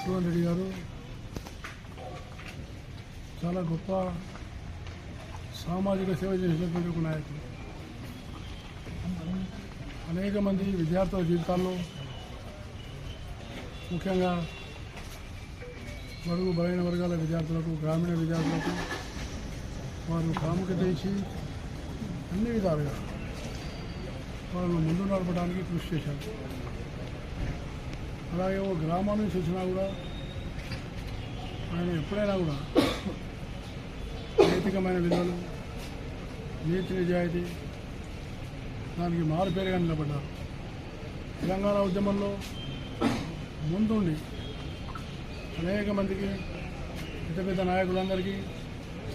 మధుసూదన్ రెడ్డి గారు చాలా గొప్ప సామాజిక సేవ చేసినటువంటి ఒక నాయకుడు. అనేక మంది విద్యార్థుల జీవితాల్లో ముఖ్యంగా బడుగు బలైన వర్గాల విద్యార్థులకు, గ్రామీణ విద్యార్థులకు వారు ప్రాముఖ్యత ఇచ్చి అన్ని విధాలుగా వాళ్ళను ముందు నడపడానికి కృషి చేశారు. అలాగే ఒక గ్రామం నుంచి వచ్చినా కూడా ఆయన ఎప్పుడైనా కూడా నైతికమైన విలువలు, నీతి నిజాయితీ దానికి మారుపేరుగా నిలబడ్డారు. తెలంగాణ ఉద్యమంలో ముందుండి అనేక మందికి, పెద్ద పెద్ద నాయకులందరికీ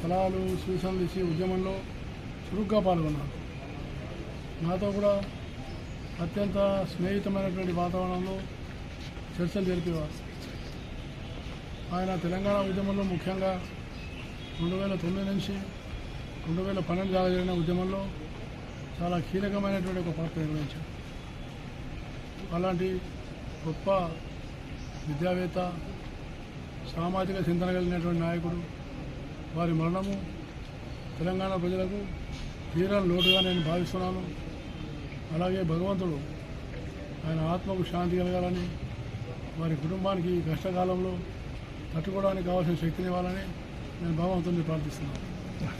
సలహాలు, సూచనలు ఇచ్చి ఉద్యమంలో చురుగ్గా పాల్గొన్నారు. నాతో కూడా అత్యంత స్నేహితమైనటువంటి వాతావరణంలో చర్చలు జరిపేవారు. ఆయన తెలంగాణ ఉద్యమంలో ముఖ్యంగా 2009 నుంచి 2012 దాకా జరిగిన ఉద్యమంలో చాలా కీలకమైనటువంటి ఒక పాత్ర నిర్వహించారు. అలాంటి గొప్ప విద్యావేత్త, సామాజిక చింతన కలిగినటువంటి నాయకుడు వారి మరణము తెలంగాణ ప్రజలకు తీరని లోటుగా నేను భావిస్తున్నాను. అలాగే భగవంతుడు ఆయన ఆత్మకు శాంతి కలగాలని, వారి కుటుంబానికి కష్టకాలంలో తట్టుకోవడానికి కావాల్సిన శక్తిని ఇవ్వాలని నేను భగవంతుడిని ప్రార్థిస్తున్నాను.